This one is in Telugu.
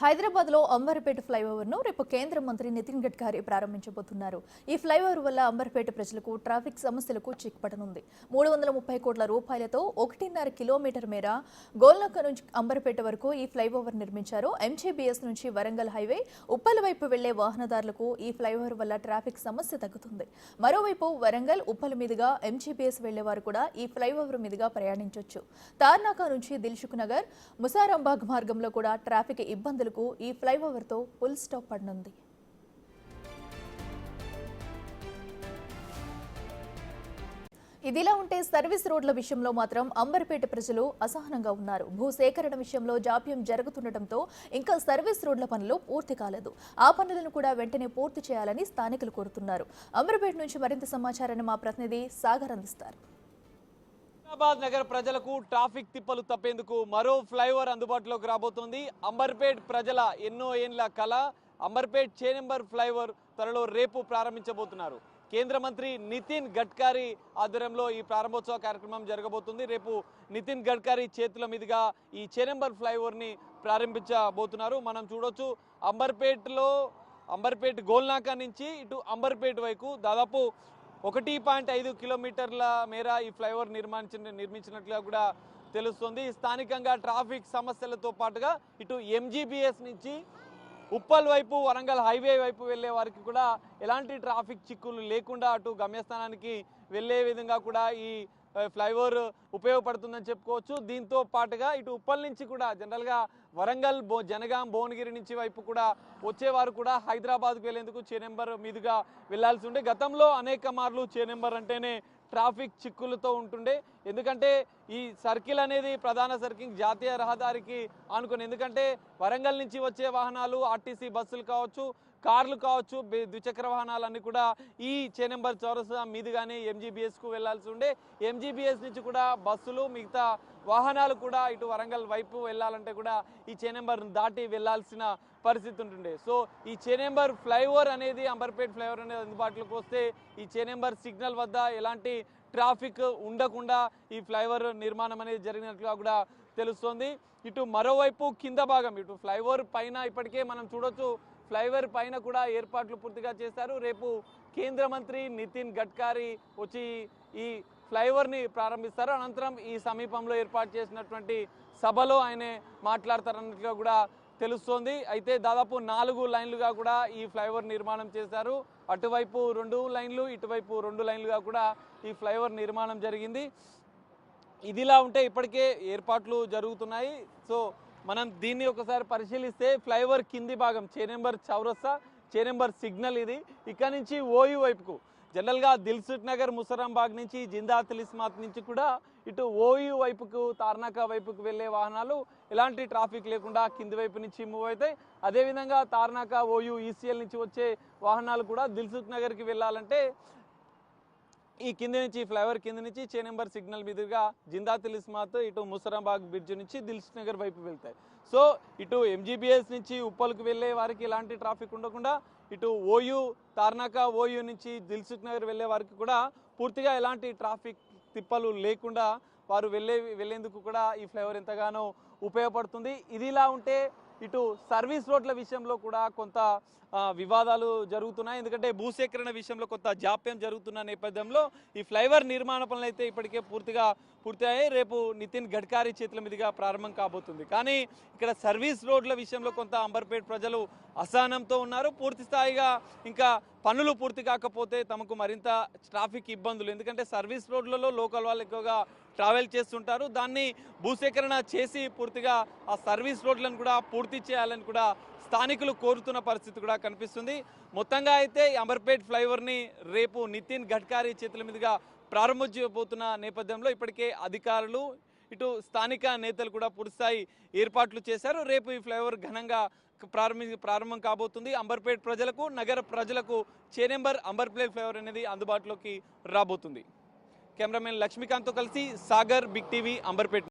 హైదరాబాద్ లో అంబర్పేట ఫ్లైఓవర్ ను రేపు కేంద్ర మంత్రి నితిన్ గడ్కరీ ప్రారంభించబోతున్నారు. ఈ ఫ్లైఓవర్ వల్ల అంబర్పేట ప్రజలకు ట్రాఫిక్ సమస్యలకు చెక్ పడనుంది. 330 కోట్ల రూపాయలతో 1.5 కిలోమీటర్ మేర గోల్నాక నుంచి అంబర్పేట వరకు ఈ ఫ్లైఓవర్ నిర్మించారు. ఎంజీబీఎస్ నుంచి వరంగల్ హైవే ఉప్పల్ వైపు వెళ్లే వాహనదారులకు ఈ ఫ్లైఓవర్ వల్ల ట్రాఫిక్ సమస్య తగ్గుతుంది. మరోవైపు వరంగల్ ఉప్పల్ మీదుగా ఎంజీబీఎస్ వెళ్లేవారు కూడా ఈ ఫ్లైఓవర్ మీదుగా ప్రయాణించొచ్చు. తార్నాక నుంచి దిల్సుఖ్ నగర్, ముసారాంబాగ్ మార్గంలో కూడా ట్రాఫిక్ ఇబ్బందులు ఈ ఫ్లైఓవర్ తో ఫుల్ స్టాప్ పడనుంది. ఇదిలా ఉంటే సర్వీస్ రోడ్ల విషయంలో మాత్రం అంబర్పేట ప్రజలు అసహనంగా ఉన్నారు. భూసేకరణ విషయంలో జాప్యం జరుగుతుండటంతో ఇంకా సర్వీస్ రోడ్ల పనులు పూర్తి కాలేదు. ఆ పనులను కూడా వెంటనే పూర్తి చేయాలని స్థానికులు కోరుతున్నారు. అంబర్పేట నుంచి మరింత సమాచారాన్ని మా ప్రతినిధి సాగర్ అందిస్తారు. హైదరాబాద్ నగర ప్రజలకు ట్రాఫిక్ తిప్పలు తప్పేందుకు మరో ఫ్లైఓవర్ అందుబాటులోకి రాబోతోంది. అంబర్పేట్ ప్రజల ఎన్నో ఏండ్ల కళ అంబర్పేట్ చేనెంబర్ ఫ్లైఓవర్ త్వరలో రేపు ప్రారంభించబోతున్నారు. కేంద్ర మంత్రి నితిన్ గడ్కరీ ఆధ్వర్యంలో ఈ ప్రారంభోత్సవ కార్యక్రమం జరగబోతుంది. రేపు నితిన్ గడ్కరీ చేతుల మీదుగా ఈ చేనెంబర్ ఫ్లైఓవర్ ని ప్రారంభించబోతున్నారు. మనం చూడొచ్చు అంబర్పేట్ గోల్నాక నుంచి ఇటు అంబర్పేట్ వైపు దాదాపు 1.5 కిలోమీటర్ల మేర ఈ ఫ్లైఓవర్ నిర్మించినట్లుగా కూడా తెలుస్తుంది. స్థానికంగా ట్రాఫిక్ సమస్యలతో పాటుగా ఇటు ఎంజీబీఎస్ నుంచి ఉప్పల్ వైపు వరంగల్ హైవే వైపు వెళ్లే వారికి కూడా ఎలాంటి ట్రాఫిక్ చిక్కులు లేకుండా అటు గమ్యస్థానానికి వెళ్లే విధంగా కూడా ఈ ఫ్లైఓవర్ ఉపయోగపడుతుందని చెప్పుకోవచ్చు. దీంతో పాటుగా ఇటు ఉప్పల్ నుంచి కూడా జనరల్గా వరంగల్ జనగాం భువనగిరి నుంచి వైపు కూడా వచ్చేవారు కూడా హైదరాబాద్కు వెళ్లేందుకు చేనెంబర్ మీదుగా వెళ్లాల్సి ఉండే. గతంలో అనేక మార్లు చేనెంబర్ అంటేనే ట్రాఫిక్ చిక్కులతో ఉంటుండే. ఎందుకంటే ఈ సర్కిల్ అనేది ప్రధాన సర్కిల్ జాతీయ రహదారికి ఆనుకొని, ఎందుకంటే వరంగల్ నుంచి వచ్చే వాహనాలు ఆర్టీసీ బస్సులు కావచ్చు, కార్లు కావచ్చు, ద్విచక్ర వాహనాలన్నీ కూడా ఈ చేనెంబర్ చౌరస్తా మీదుగానే ఎంజీబీఎస్కు వెళ్లాల్సి ఉండే. ఎంజీబీఎస్ నుంచి కూడా బస్సులు మిగతా వాహనాలు కూడా ఇటు వరంగల్ వైపు వెళ్ళాలంటే కూడా ఈ చేనెంబర్ దాటి వెళ్లాల్సిన పరిస్థితి ఉంటుండే. సో ఈ చేనెంబర్ ఫ్లైఓవర్ అనేది అంబర్పేట్ ఫ్లైఓవర్ అనేది అందుబాటులోకి వస్తే ఈ చేనెంబర్ సిగ్నల్ వద్ద ఎలాంటి ట్రాఫిక్ ఉండకుండా ఈ ఫ్లైఓవర్ నిర్మాణం అనేది జరిగినట్లుగా కూడా తెలుస్తోంది. ఇటు మరోవైపు కింద భాగం ఇటు ఫ్లైఓవర్ పైన ఇప్పటికే మనం చూడొచ్చు, ఫ్లైఓవర్ పైన కూడా ఏర్పాట్లు పూర్తిగా చేశారు. రేపు కేంద్ర మంత్రి నితిన్ గడ్కరీ వచ్చి ఈ ఫ్లైఓవర్ని ప్రారంభిస్తారు. అనంతరం ఈ సమీపంలో ఏర్పాటు చేసినటువంటి సభలో ఆయన మాట్లాడతారన్నట్లుగా కూడా తెలుస్తోంది. అయితే దాదాపు 4 లైన్లుగా కూడా ఈ ఫ్లైఓవర్ నిర్మాణం చేశారు. అటువైపు 2 లైన్లు, ఇటువైపు 2 లైన్లుగా కూడా ఈ ఫ్లైఓవర్ నిర్మాణం జరిగింది. ఇదిలా ఉంటే ఇప్పటికే ఏర్పాట్లు జరుగుతున్నాయి. సో మనం దీన్ని ఒకసారి పరిశీలిస్తే ఫ్లైఓవర్ కింది భాగం చేనెంబర్ చౌరస్తా, చేనెంబర్ సిగ్నల్ ఇది. ఇక్కడ నుంచి ఓయూ వైపుకు జనరల్గా దిల్సుఖ్ నగర్, ముసరాంబాగ్ నుంచి, జిందా తిలిస్మాత్ నుంచి కూడా ఇటు ఓయూ వైపుకు, తార్నాక వైపుకు వెళ్లే వాహనాలు ఎలాంటి ట్రాఫిక్ లేకుండా కింది వైపు నుంచి మూవ్ అవుతాయి. అదేవిధంగా తార్నాక, ఓయూ, ఈసీఎల్ నుంచి వచ్చే వాహనాలు కూడా దిల్సుఖ్ నగర్కి వెళ్ళాలంటే ఈ కింది నుంచి ఫ్లైఓవర్ కింది నుంచి చేనెంబర్ సిగ్నల్ మీదుగా జిందా తిలిస్మాత్, ఇటు ముసరాంబాగ్ బ్రిడ్జ్ నుంచి దిల్సుఖ్ నగర్ వైపు వెళ్తాయి. సో ఇటు ఎంజీబీఎస్ నుంచి ఉప్పల్కు వెళ్ళే వారికి ఎలాంటి ట్రాఫిక్ ఉండకుండా ఇటు ఓయూ, తార్నాక, ఓయూ నుంచి దిల్సుఖ్ నగర్ వెళ్ళే వారికి కూడా పూర్తిగా ఎలాంటి ట్రాఫిక్ తిప్పలు లేకుండా వారు వెళ్లేందుకు కూడా ఈ ఫ్లైఓవర్ ఎంతగానో ఉపయోగపడుతుంది. ఇదిలా ఉంటే ఇటు సర్వీస్ రోడ్ల విషయంలో కూడా కొంత వివాదాలు జరుగుతున్నాయి. ఎందుకంటే భూసేకరణ విషయంలో కొంత జాప్యం జరుగుతున్న నేపథ్యంలో ఈ ఫ్లైఓవర్ నిర్మాణ పనులు అయితే ఇప్పటికే పూర్తయ్యాయి. రేపు నితిన్ గడ్కరీ చేతుల మీదుగా ప్రారంభం కాబోతుంది. కానీ ఇక్కడ సర్వీస్ రోడ్ల విషయంలో కొంత అంబర్పేట్ ప్రజలు అసహనంతో ఉన్నారు. పూర్తి స్థాయిగా ఇంకా పనులు పూర్తి కాకపోతే తమకు మరింత ట్రాఫిక్ ఇబ్బందులు, ఎందుకంటే సర్వీస్ రోడ్లలో లోకల్ వాళ్ళు ఎక్కువగా ట్రావెల్ చేస్తుంటారు. దాన్ని భూసేకరణ చేసి పూర్తిగా ఆ సర్వీస్ రోడ్లను కూడా పూర్తి చేయాలని కూడా స్థానికులు కోరుతున్న పరిస్థితి కూడా కనిపిస్తుంది. మొత్తంగా అయితే అంబర్పేట్ ఫ్లైఓవర్ని రేపు నితిన్ గడ్కరీ చేతుల మీదుగా ప్రారంభించబోతున్న నేపథ్యంలో ఇప్పటికే అధికారులు, ఇటు స్థానిక నేతలు కూడా పూర్తిస్థాయి ఏర్పాట్లు చేశారు. రేపు ఈ ఫ్లైఓవర్ ఘనంగా ప్రారంభం కాబోతుంది. అంబర్పేట్ ప్రజలకు, నగర ప్రజలకు చేనెంబర్ అంబర్పేట్ ఫ్లైఓవర్ అనేది అందుబాటులోకి రాబోతుంది. కెమెరామెన్ లక్ష్మీకాంత్తో కలిసి సాగర్, బిగ్ టీవీ, అంబర్పేట్.